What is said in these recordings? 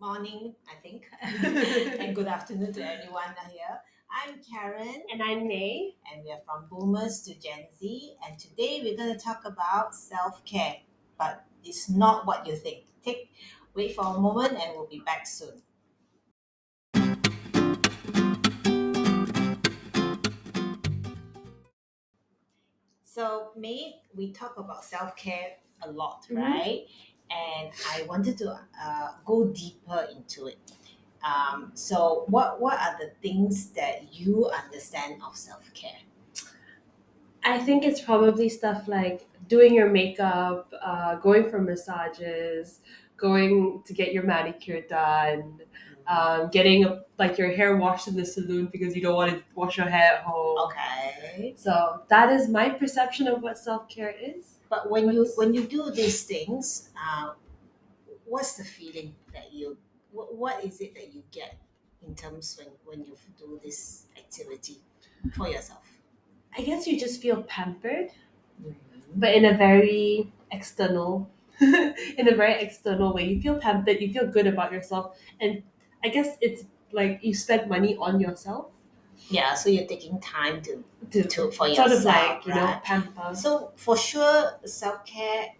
morning, I think, and good afternoon to everyone here. I'm Karen, And I'm May. and we are from Boomers to Gen Z. And today we're going to talk about self care, but it's not what you think. Wait for a moment, and we'll be back soon. So, May, we talk about self care a lot, right? And I wanted to go deeper into it. So, what are the things that you understand of self care? I think it's probably stuff like doing your makeup, going for massages, going to get your manicure done, getting like your hair washed in the saloon because you don't want to wash your hair at home. Okay. So that is my perception of what self care is. But when you do these things, what's the feeling that what is it that you get in terms when you do this activity for yourself? I guess you just feel pampered, Mhm. but in a very external, in a very external way. You feel pampered. You feel good about yourself, and I guess it's like you spend money on yourself Yeah, so you're taking time to to for sort of yourself, like right? pamper. So for sure, self care,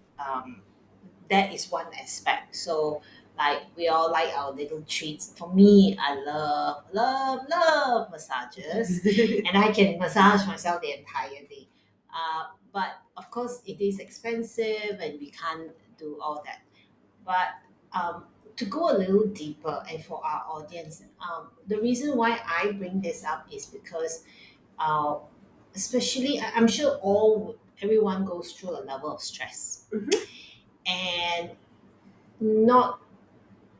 that is one aspect. So like we all like our little treats. For me, I love massages, and I can massage myself the entire day. But of course, it is expensive, and we can't do all that. But to go a little deeper, and for our audience, the reason why I bring this up is because, uh, especially, I'm sure everyone goes through a level of stress, Mhm. and not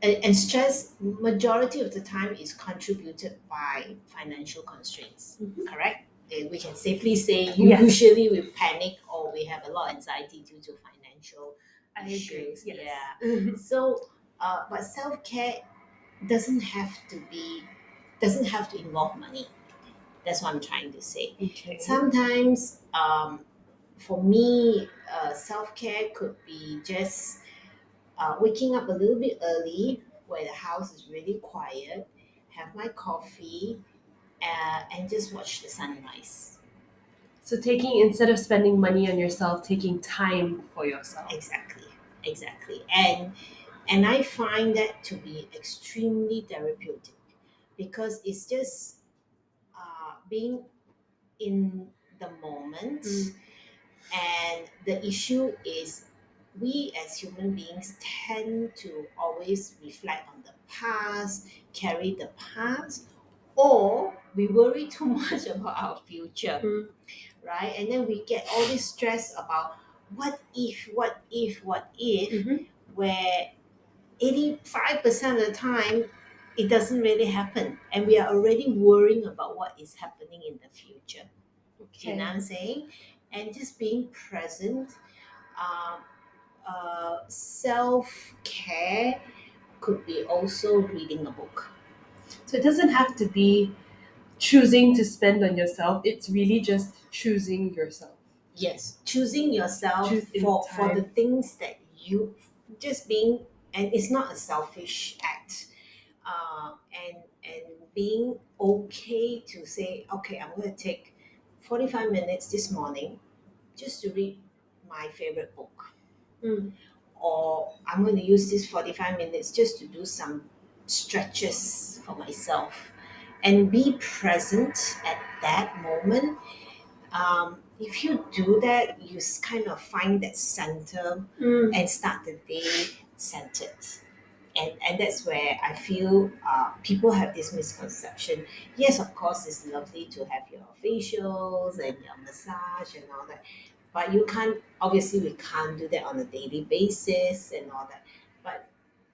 and stress majority of the time is contributed by financial constraints. Mhm. Correct. We can safely say Yes. usually we panic or we have a lot of anxiety due to financial I agree. issues. Yes. Yeah. So, but self care doesn't have to be doesn't have to involve money. That's what I'm trying to say. Okay. Sometimes, for me, self care could be just waking up a little bit early where the house is really quiet, have my coffee, and just watch the sunrise. So taking instead of spending money on yourself, taking time for yourself. Exactly, exactly. And I find that to be extremely therapeutic because it's just being in the moment. Mm. And the issue is we as human beings tend to always reflect on the past, carry the past, or we worry too much about our future, Mm. right? And then we get all this stress about what if, Mhm. where 85% of the time it doesn't really happen. And we are already worrying about what is happening in the future. Do you know what I'm Okay. saying? And just being present, um, self care could be also reading a book. So it doesn't have to be choosing to spend on yourself. It's really just choosing yourself. Yes, choosing yourself Choosing for the time. things that you just being, and it's not a selfish act. And being okay to say, okay, I'm going to take 45 minutes this morning just to read my favorite book, Mm. or I'm going to use this 45 minutes just to do some stretches for myself and be present at that moment. If you do that, you kind of find that center Mm. and start the day centered. And that's where I feel people have this misconception. Yes, of course, it's lovely to have your facials and your massage and all that, but you can't. Obviously, we can't do that on a daily basis and all that. But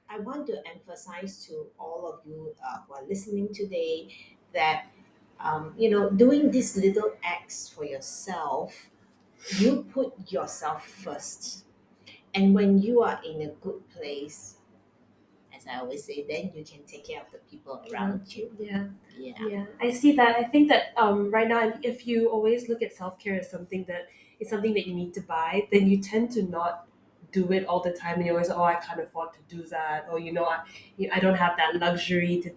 I want to emphasize to all of you who are listening today that doing these little acts for yourself, you put yourself first, and when you are in a good place, as I always say, then you can take care of the people around you. Yeah. Yeah. Yeah, I see that. I think that right now, if you always look at self care as something that is something that you need to buy, then you tend to not do it all the time, and you always, oh, I can't afford to do that, or I don't have that luxury to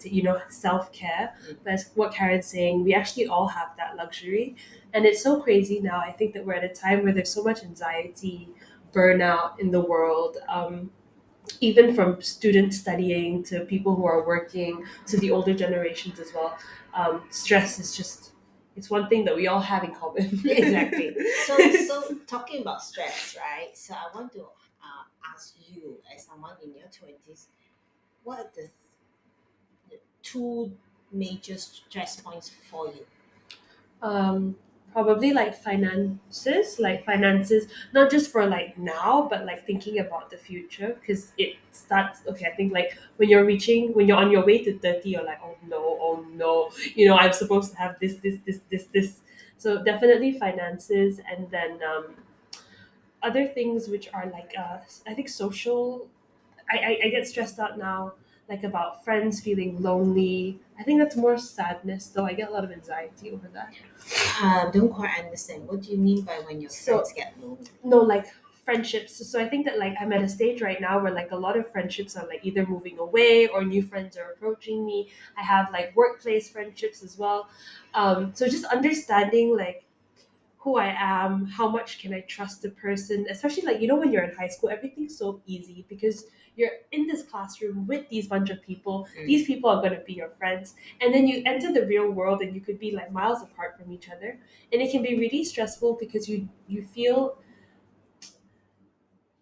self care. But as what Karen's saying, we actually all have that luxury, and it's so crazy now. I think that we're at a time where there's so much anxiety, burnout in the world. Even from students studying to people who are working to the older generations as well. Stress is just, it's one thing that we all have in common. Exactly. So talking about stress, right? So I want to ask you, as someone in your 20s, what are the two major stress points for you? um, Probably like finances, not just for like now, but like thinking about the future, because it starts. Okay, I think like when you're on your way to 30, you're like, oh no, I'm supposed to have this. So definitely finances, and then other things which are like I think social. I get stressed out now, like about friends feeling lonely. I think that's more sadness, though. I get a lot of anxiety over that. Don't quite understand. What do you mean by when your friends So get lonely? no, like friendships. So I think that like I'm at a stage right now where like a lot of friendships are like either moving away or new friends are approaching me. I have like workplace friendships as well. So just understanding like who I am, how much can I trust the person, especially like when you're in high school, everything's so easy because you're in this classroom with these bunch of people. These people are going to be your friends, and then you enter the real world and you could be like miles apart from each other, and it can be really stressful because you feel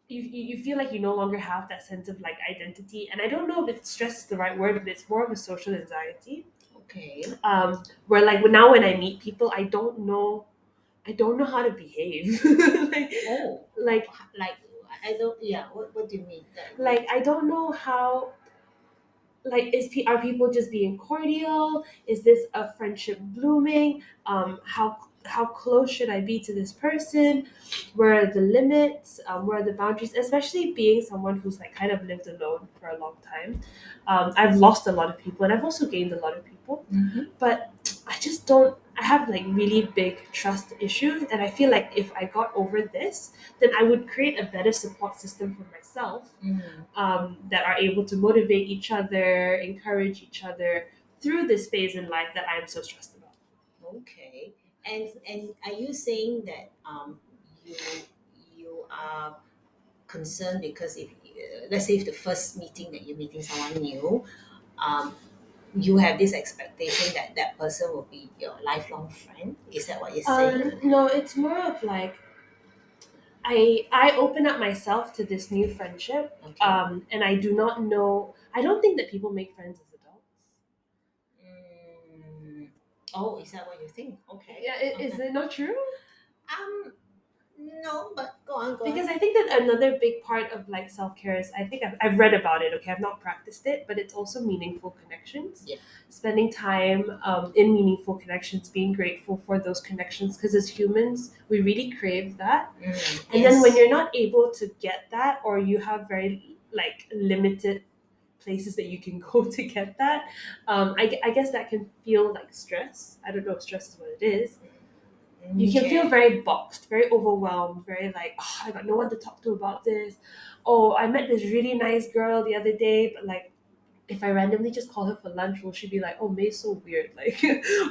you feel like you no longer have that sense of like identity. And I don't know if it's stress is the right word, but it's more of a social anxiety. Okay. Where like now when I meet people, I don't know how to behave. like, Oh, like like I don't. Yeah. What do you mean? like I don't know how, like are people just being cordial? Is this a friendship blooming? How close should I be to this person? Where are the limits? Where are the boundaries? Especially being someone who's like kind of lived alone for a long time. I've lost a lot of people, and I've also gained a lot of people. Mm-hmm. But I just don't. I have like really big trust issues, and I feel like if I got over this, then I would create a better support system for myself, Mm. that are able to motivate each other, encourage each other through this phase in life that I'm so stressed about. Okay. And are you saying that you you are concerned because if let's say if the first meeting that you're meeting someone new, um, you have this expectation that that person will be your lifelong friend. Is that what you're saying? No, it's more of like I open up myself to this new friendship, Okay. and I do not know. I don't think that people make friends as adults. Mm. Oh, is that what you think? Okay. Yeah, is Okay. it not true? Um. No, but go on. Go Because on. I think that another big part of like self care is, I think I've read about it. Okay, I've not practiced it, but it's also meaningful connections. Yeah. Spending time in meaningful connections, being grateful for those connections, because as humans we really crave that. Mm. And then when Yes. you're not able to get that, or you have very like limited places that you can go to get that, I guess that can feel like stress. I don't know if stress is what it is. You can feel Okay. very boxed, very overwhelmed, very like, oh, I got no one to talk to about this. Oh, I met this really nice girl the other day, but like if I randomly just call her for lunch, will she be like, oh, May's so weird? Like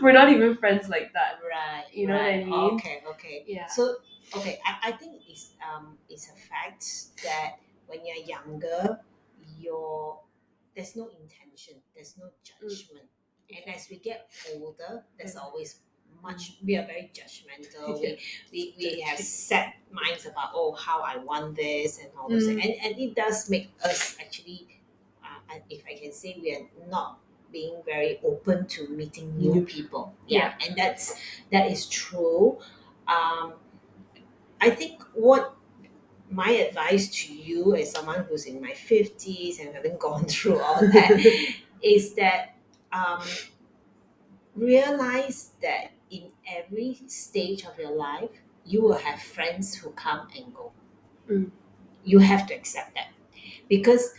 we're not even friends like that. Right, You know what right. I mean? Okay, okay. Yeah. So, okay, I think it's a fact that when you're younger, your there's no intention, there's no Mm, judgment, and okay. as we get older, there's Mm, always mm. much. We are very judgmental. Yeah. We have Judgy. set minds about how I want this and all those things, Mm, and it does make us actually, if I can say, we are not being very open to meeting new new. people. Yeah, Yeah. and that is true. Um, I think what my advice to you as someone who's in my 50s and having gone through all that is that realize that in every stage of your life, you will have friends who come and go. Mm, You have to accept that because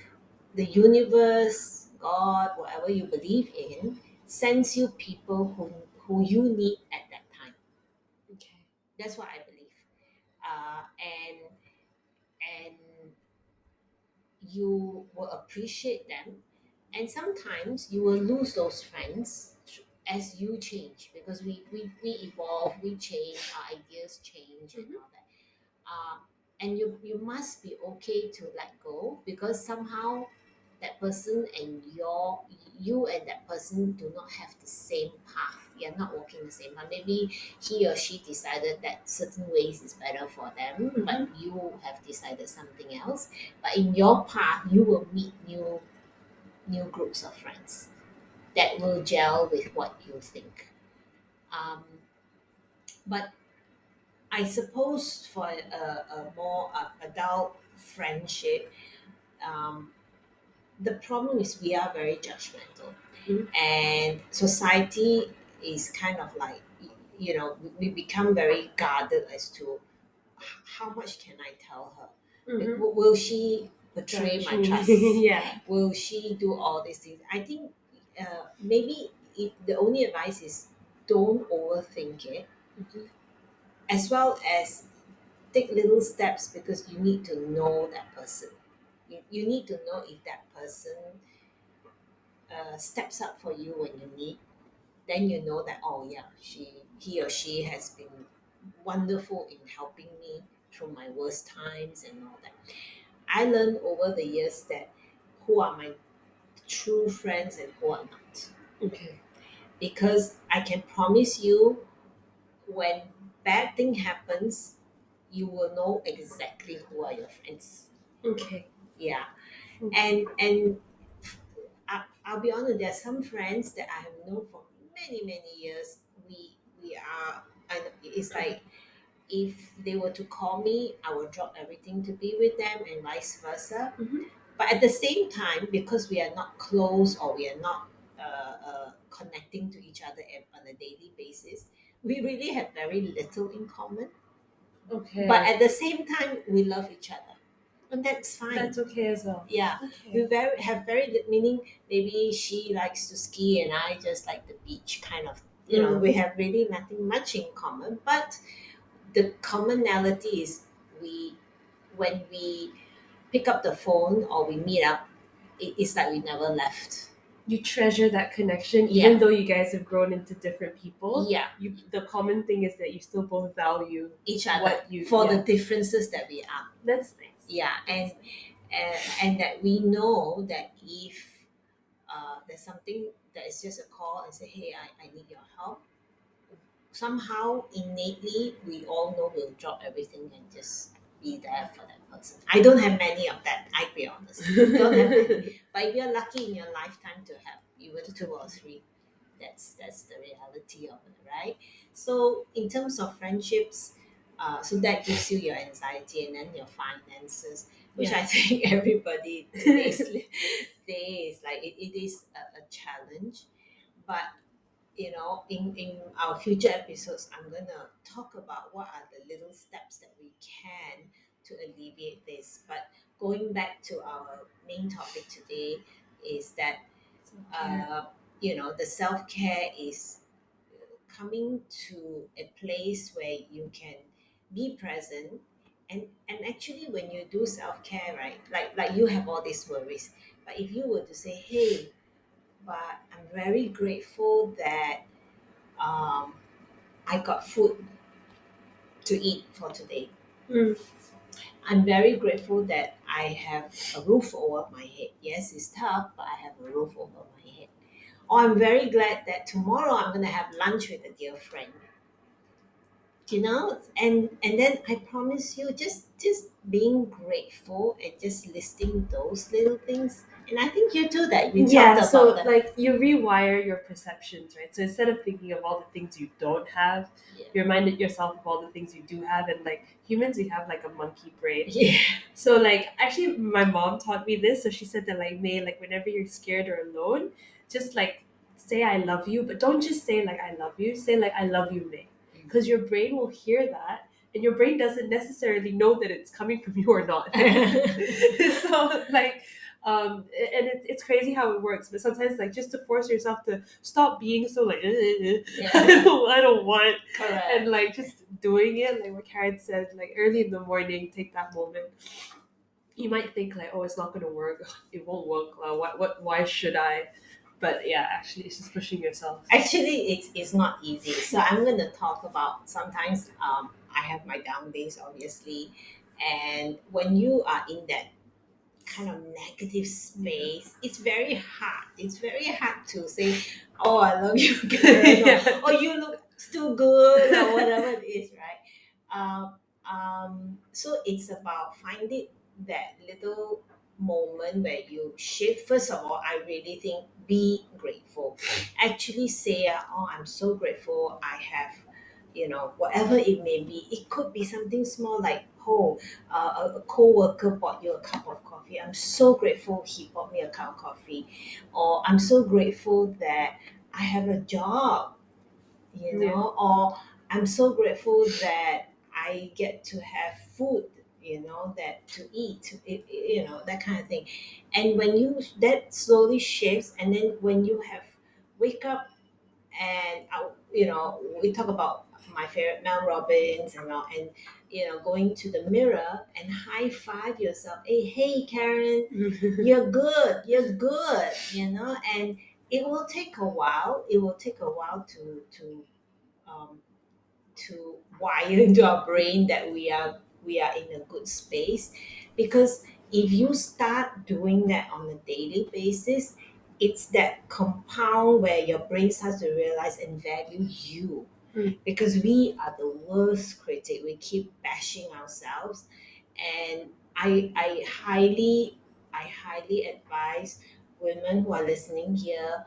the universe, God, whatever you believe in, sends you people who you need at that time. okay. That's what I believe. And you will appreciate them, and sometimes you will lose those friends as you change, because we evolve, we change, our ideas change and Mhm. all that. uh, and you must be okay to let go, because somehow that person and you and that person do not have the same path. You're not walking the same path. Maybe he or she decided that certain ways is better for them, but Mhm. you have decided something else. But in your path, you will meet new groups of friends that will gel with what you think. um, but I suppose for a more adult friendship, um, the problem is we are very judgmental, Mhm. and society is kind of like, we become very guarded as to how much can I tell her. Mhm. Will she betray Judge my me. trust? Yeah. Will she do all these things? I think maybe the only advice is don't overthink it, Mhm. as well as take little steps, because you need to know that person. You need to know if that person steps up for you when you need. Then you know that, oh yeah, he or she has been wonderful in helping me through my worst times and all that. I learned over the years that who are my true friends and who are not, Okay. because I can promise you, when bad thing happens, you will know exactly who are your friends. Okay. Yeah. Okay. And I'll be honest, there are some friends that I have known for many years. We are, and it's like, if they were to call me, I would drop everything to be with them, and vice versa. Mhm. But at the same time, because we are not close, or we are not connecting to each other on a daily basis, we really have very little in common. But Okay. at the same time, we love each other, and that's fine. That's okay as well. Yeah, we Okay. very good, meaning maybe she likes to ski and I just like the beach, kind of. Mm. We have really nothing much in common, but the commonality is, we when we pick up the phone or we meet up, it's like we never left. You treasure that connection, even Yeah, though you guys have grown into different people. yeah, You the common thing is that you still both value each other what you. for the Yeah. differences that we are. That's nice. Yeah, That's nice. and that we know that if there's something that is just a call and say, hey, I need your help, somehow innately we all know we'll drop everything and just be there for that person. I don't have many of that, I'll be honest. Don't have many. But if you're lucky in your lifetime to have even two or three, that's the reality of it, right? So in terms of friendships, so that gives you your anxiety and then your finances, which Yeah. I think everybody today's day is like, it is a challenge. But in our future episodes, I'm gonna talk about what are the little steps that we can to alleviate this. But going back to our main topic today, is that Self care. uh, the self care is coming to a place where you can be present. And actually, when you do self care, right, like you have all these worries, but if you were to say, hey, but I'm very grateful that um, I got food to eat for today. Mm. I'm very grateful that I have a roof over my head. Yes, it's tough, but I have a roof over my head. Or I'm very glad that tomorrow I'm going to have lunch with a dear friend. And then I promise you, just being grateful and just listing those little things. And I think you too, that we talked Yeah, about so that. like you rewire your perceptions, right? So instead of thinking of all the things you don't have, Yeah. you reminded yourself of all the things you do have. And like humans, we have like a monkey brain. Yeah. So like actually my mom taught me this. So she said that like May, like whenever you're scared or alone, just like say I love you, but don't just say like I love you, say like I love you, May. Because your brain will hear that and your brain doesn't necessarily know that it's coming from you or not. So like and it's crazy how it works, but sometimes like just to force yourself to stop being so like Yeah. I don't want, and Correct. like just doing it like what Karen said, like early in the morning, take that moment. you might think like, oh, it's not going to work. It won't work. Why should I? But yeah, actually, it's just pushing yourself. Actually, it's not easy. So I'm going to talk about sometimes I have my down days, obviously. And when you are in that kind of negative Yeah. space, it's very hard. It's very hard to say, "Oh, I love you, Karen," or Yeah. "Oh, you look still good," or whatever it is, right? So it's about finding that little moment where you shift. First of all, I really think be grateful. Actually, say, "Oh, I'm so grateful. I have." Whatever it may be, it could be something small like, oh, a co-worker bought you a cup of coffee. I'm so grateful he bought me a cup of coffee. Or I'm so grateful that I have a job, Yeah. or I'm so grateful that I get to have food, that to eat, that kind of thing. And when you that slowly shifts, and then when you have wake up, and we talk about my favorite Mel Robbins, and going to the mirror and high five yourself. Hey, Karen, you're good, and it will take a while. It will take a while um, to wire into our brain that we are in a good space, because if you start doing that on a daily basis, it's that compound where your brain starts to realize and value you, Mm. because we are the worst critic. We keep bashing ourselves, and I highly advise women who are listening here.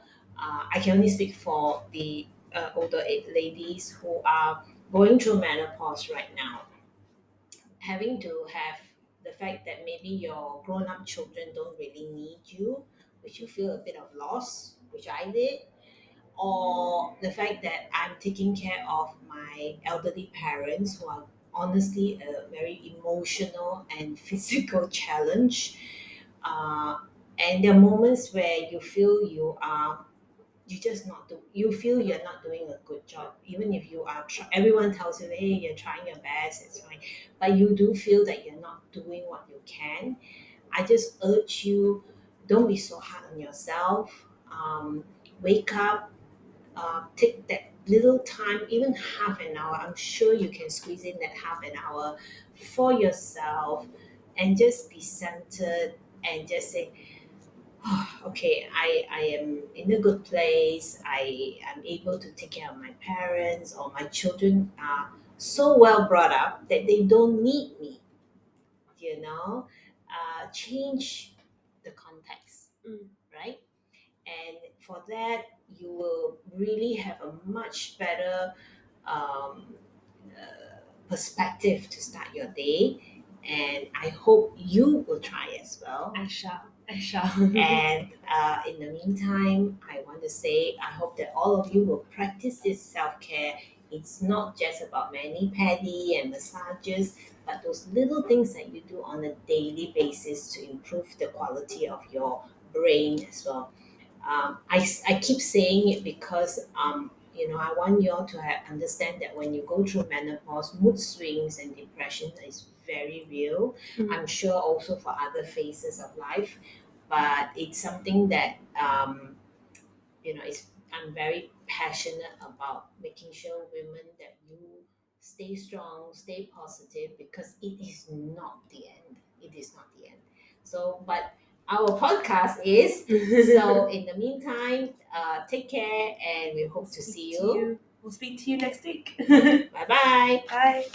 I can only speak for the older ladies who are going through menopause right now, having to have the fact that maybe your grown-up children don't really need you, which you feel a bit of loss, which I did, or the fact that I'm taking care of my elderly parents who are honestly a very emotional and physical challenge. Uh, and there are moments where you feel you just not do you feel you're not doing a good job, even if you are everyone tells you, hey, you're trying your best, it's fine, but you do feel that you're not doing what you can. I just urge you, don't be so hard on yourself. Wake up, take that little time, even half an hour. I'm sure you can squeeze in that half an hour for yourself, and just be centered, and just say, okay, I am in a good place. I am able to take care of my parents, or my children are so well brought up that they don't need me, change the context, Mm. right? And for that, you will really have a much better um, perspective to start your day. And I hope you will try as well. I shall. I shall. And in the meantime, I want to say I hope that all of you will practice this self care. It's not just about mani pedi and massages, but those little things that you do on a daily basis to improve the quality of your brain as well. I keep saying it because I want you all to understand that when you go through menopause, mood swings and depression is very real. I'm Mm. sure also for other phases of life, but it's something that I'm very passionate about making sure women that you stay strong, stay positive, because it is not the end. It is not the end. So, but our podcast is. So, in the meantime, take care, and we hope to Speak see to you. you. We'll speak to you next week. Bye bye. Bye.